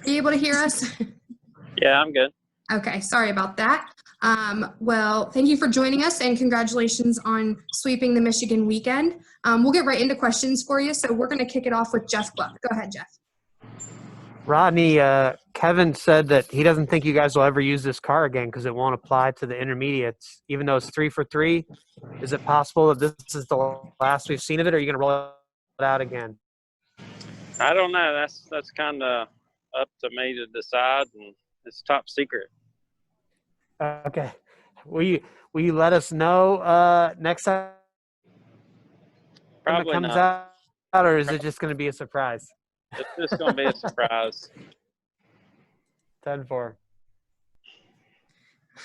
Are you able to hear us? Yeah, I'm good. Okay, sorry about that. Well, thank you for joining us and congratulations on sweeping the Michigan weekend. We'll get right into questions for you. So we're going to kick it off with Jeff Gluck. Go ahead, Jeff. Rodney, Kevin said that he doesn't think you guys will ever use this car again because it won't apply to the intermediates, even though it's 3 for 3. Is it possible that this is the last we've seen of it, or are you going to roll it out again? I don't know. That's kind of up to me to decide, and it's top secret. Okay. Will you let us know next time Probably it comes not. out, or is it just going to be a surprise? It's just going to be a surprise. 10-4.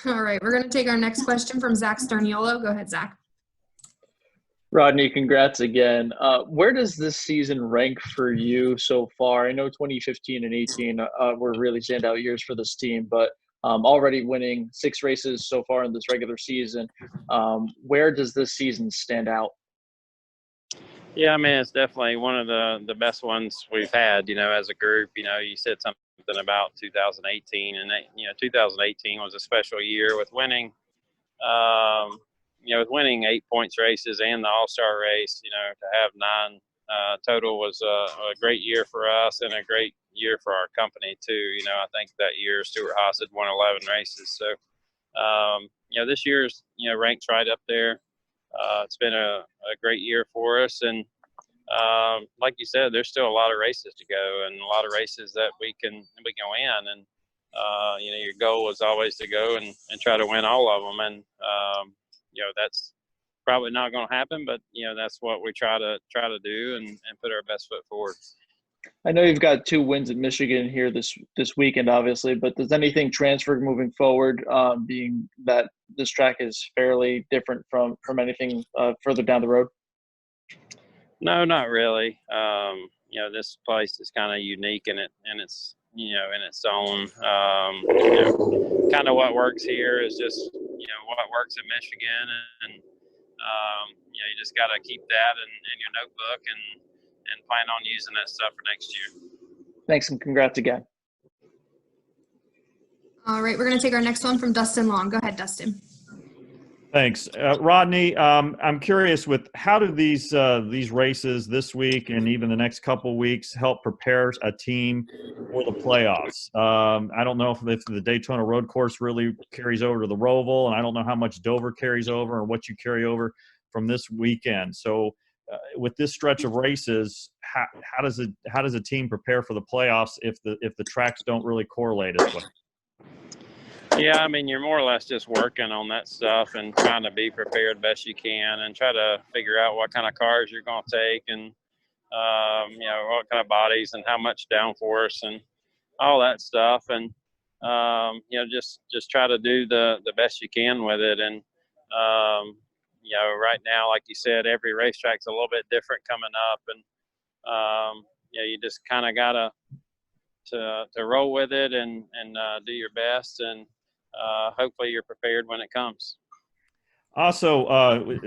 All right, we're going to take our next question from Zach Starniolo. Go ahead, Zach. Rodney, congrats again. Where does this season rank for you so far? I know 2015 and 18 were really standout years for this team, but already winning 6 races so far in this regular season. Where does this season stand out? Yeah, I mean, it's definitely one of the best ones we've had, as a group. You said something about 2018, and 2018 was a special year with winning, with winning 8 points races and the All-Star race. To have 9 total was a great year for us and a great year for our company too. I think that year Stewart-Haas had won 11 races. So, this year's ranks right up there. It's been a great year for us, and like you said, there's still a lot of races to go and a lot of races that we can win. And your goal is always to go and try to win all of them. And that's probably not going to happen, but that's what we try to do and put our best foot forward. I know you've got 2 wins at Michigan here this weekend, obviously, but does anything transfer moving forward, being that this track is fairly different from anything further down the road? No, not really. This place is kind of unique in its in its own. Kind of what works here is just what works in Michigan, and you just got to keep that in your notebook and plan on using that stuff for next year. Thanks, and congrats again. All right, we're going to take our next one from Dustin Long. Go ahead, Dustin. Thanks. Rodney, I'm curious with how do these races this week and even the next couple weeks help prepare a team for the playoffs? I don't know if the Daytona road course really carries over to the Roval, and I don't know how much Dover carries over and what you carry over from this weekend. So with this stretch of races, how does a team prepare for the playoffs if the tracks don't really correlate as well? Yeah, I mean, you're more or less just working on that stuff and trying to be prepared best you can and try to figure out what kind of cars you're going to take and, what kind of bodies and how much downforce and all that stuff. And, just try to do the best you can with it. And, right now, like you said, every racetrack's a little bit different coming up. And, you just kind of got to roll with it and do your best, and hopefully you're prepared when it comes. Also,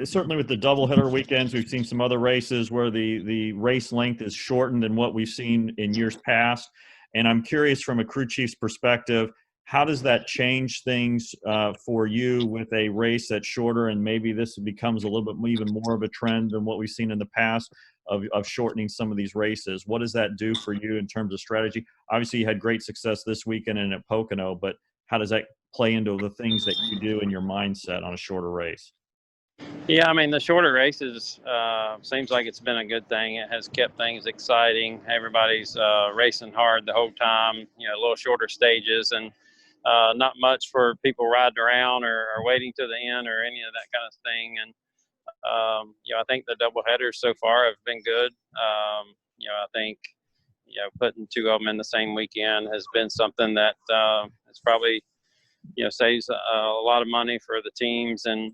certainly with the doubleheader weekends, we've seen some other races where the race length is shortened than what we've seen in years past. And I'm curious from a crew chief's perspective, how does that change things for you with a race that's shorter, and maybe this becomes a little bit even more of a trend than what we've seen in the past of shortening some of these races? What does that do for you in terms of strategy? Obviously, you had great success this weekend and at Pocono, but how does that play into the things that you do in your mindset on a shorter race? Yeah, I mean, the shorter races seems like it's been a good thing. It has kept things exciting. Everybody's racing hard the whole time, a little shorter stages, and not much for people riding around or waiting to the end or any of that kind of thing. And, I think the double headers so far have been good. I think, putting 2 of them in the same weekend has been something that it's probably, saves a lot of money for the teams, and,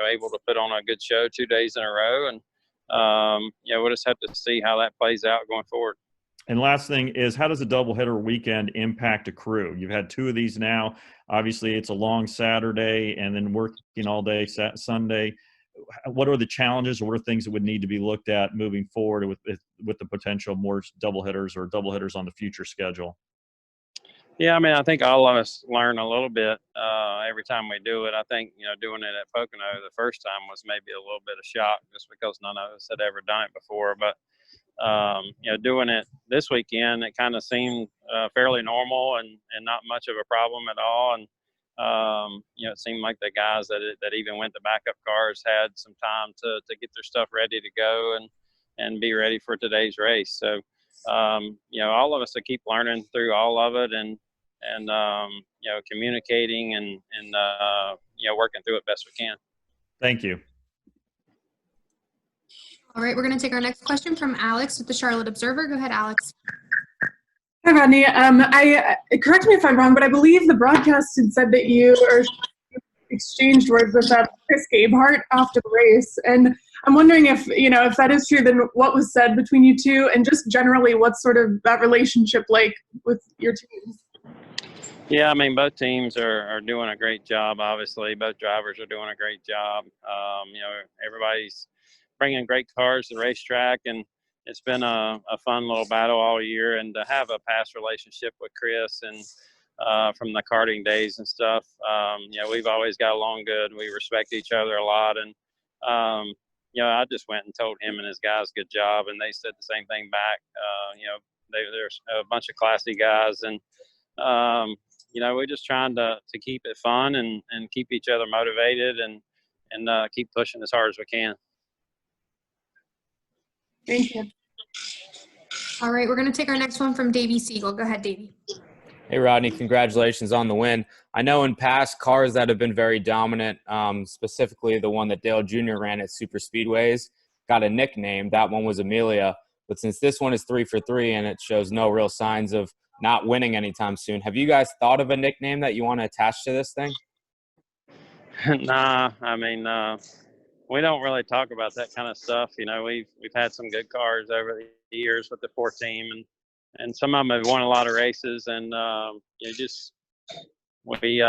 able to put on a good show 2 days in a row. And, we'll just have to see how that plays out going forward. And last thing is, how does a doubleheader weekend impact a crew? You've had 2 of these now. Obviously, it's a long Saturday and then working all day Sunday. What are the challenges, or what are things that would need to be looked at moving forward with the potential more doubleheaders or doubleheaders on the future schedule? Yeah, I mean, I think all of us learn a little bit every time we do it. I think, doing it at Pocono the first time was maybe a little bit of shock just because none of us had ever done it before. But, doing it this weekend, it kind of seemed fairly normal and not much of a problem at all. And, it seemed like the guys that even went to backup cars had some time to get their stuff ready to go and be ready for today's race. So, all of us to keep learning through all of it and communicating and working through it best we can. Thank you. All right, we're going to take our next question from Alex with the Charlotte Observer. Go ahead, Alex. Hi, Rodney. Correct me if I'm wrong, but I believe the broadcast had said that you exchanged words with Chris Gabehart after the race, and I'm wondering if that is true. Then what was said between you two, and just generally, what's sort of that relationship like with your teams? Yeah, I mean, both teams are doing a great job. Obviously, both drivers are doing a great job. Everybody's bringing great cars to the racetrack, and it's been a fun little battle all year. And to have a past relationship with Chris and from the karting days and stuff, we've always got along good. We respect each other a lot, and I just went and told him and his guys good job, and they said the same thing back. There's a bunch of classy guys, and we're just trying to keep it fun and keep each other motivated and keep pushing as hard as we can. Thank you. All right, we're going to take our next one from Davey Siegel. Go ahead, Davey. Hey, Rodney, congratulations on the win. I know in past cars that have been very dominant, specifically the one that Dale Jr. ran at super speedways, got a nickname. That one was Amelia. But since this one is 3 for 3 and it shows no real signs of not winning anytime soon, have you guys thought of a nickname that you want to attach to this thing? Nah, I mean, we don't really talk about that kind of stuff. We've had some good cars over the years with the 4 team, and some of them have won a lot of races. And we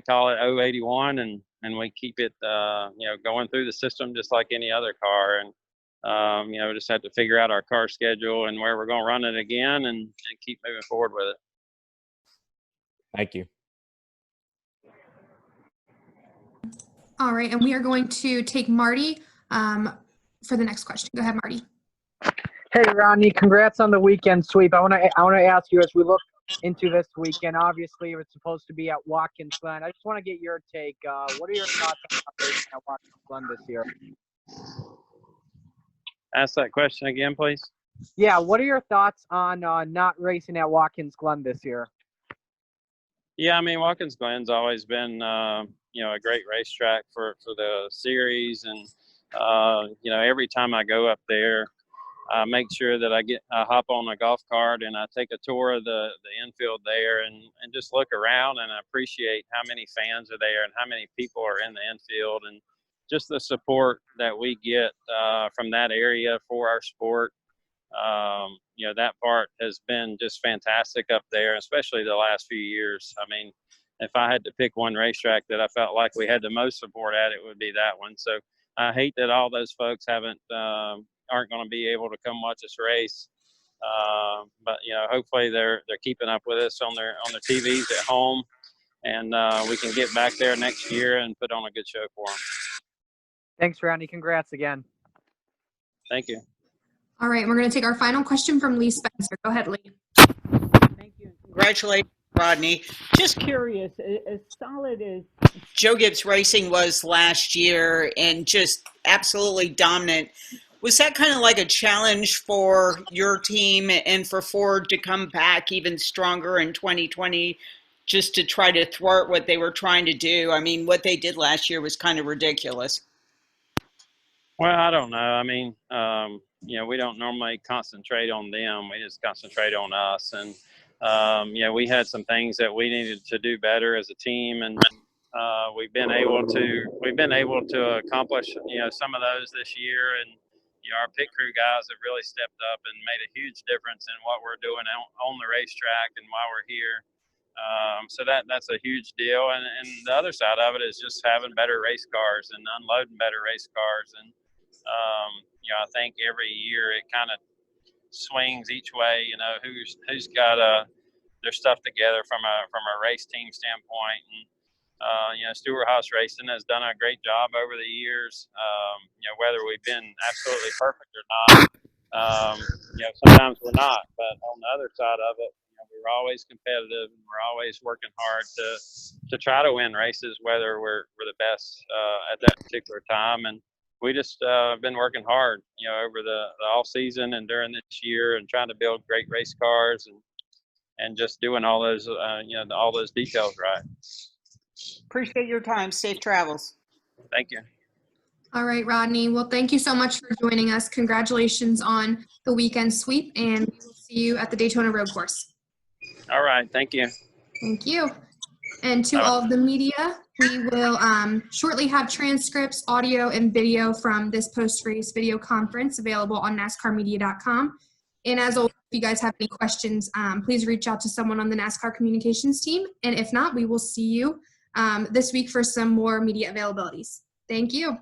call it 081, and we keep it going through the system just like any other car. And just have to figure out our car schedule and where we're going to run it again, and keep moving forward with it. Thank you. All right, and we are going to take Marty for the next question. Go ahead, Marty. Hey, Rodney, congrats on the weekend sweep. I want to ask you, as we look into this weekend, obviously it's supposed to be at Watkins, Glen. I just want to get your take. What are your thoughts on racing at Watkins, Glen this year? Ask that question again, please. Yeah, what are your thoughts on not racing at Watkins, Glen this year? Yeah, I mean, Watkins Glen's always been, a great racetrack for the series. And, every time I go up there, I make sure that I hop on a golf cart and I take a tour of the infield there and just look around and appreciate how many fans are there and how many people are in the infield and just the support that we get from that area for our sport. That part has been just fantastic up there, especially the last few years. I mean, if I had to pick one racetrack that I felt like we had the most support at, it would be that one. So I hate that all those folks aren't going to be able to come watch us race. But hopefully they're keeping up with us on their TVs at home, and we can get back there next year and put on a good show for them. Thanks, Rodney. Congrats again. Thank you. All right, we're going to take our final question from Lee Spencer. Go ahead, Lee. Thank you. Congratulations, Rodney. Just curious, as solid as Joe Gibbs Racing was last year and just absolutely dominant, was that kind of like a challenge for your team and for Ford to come back even stronger in 2020 just to try to thwart what they were trying to do? I mean, what they did last year was kind of ridiculous. Well, I don't know. I mean, we don't normally concentrate on them. We just concentrate on us. And, we had some things that we needed to do better as a team. And we've been able to accomplish, some of those this year. And, our pit crew guys have really stepped up and made a huge difference in what we're doing on the racetrack and while we're here. So that's a huge deal. And the other side of it is just having better race cars and unloading better race cars. And, I think every year it kind of swings each way, who's got a their stuff together from a race team standpoint. And Stewart-Haas Racing has done a great job over the years. Whether we've been absolutely perfect or not, sometimes we're not. But on the other side of it, we're always competitive, and we're always working hard to try to win races, whether we're the best at that particular time. And we just been working hard, over the off season and during this year, and trying to build great race cars and just doing all those all those details right. Appreciate your time. Safe travels. Thank you. All right, Rodney. Well, thank you so much for joining us. Congratulations on the weekend sweep, and we will see you at the Daytona Road Course. All right. Thank you. Thank you. And to all of the media, we will shortly have transcripts, audio, and video from this post-race video conference available on NASCARmedia.com. And as always, if you guys have any questions, please reach out to someone on the NASCAR communications team. And if not, we will see you this week for some more media availabilities. Thank you.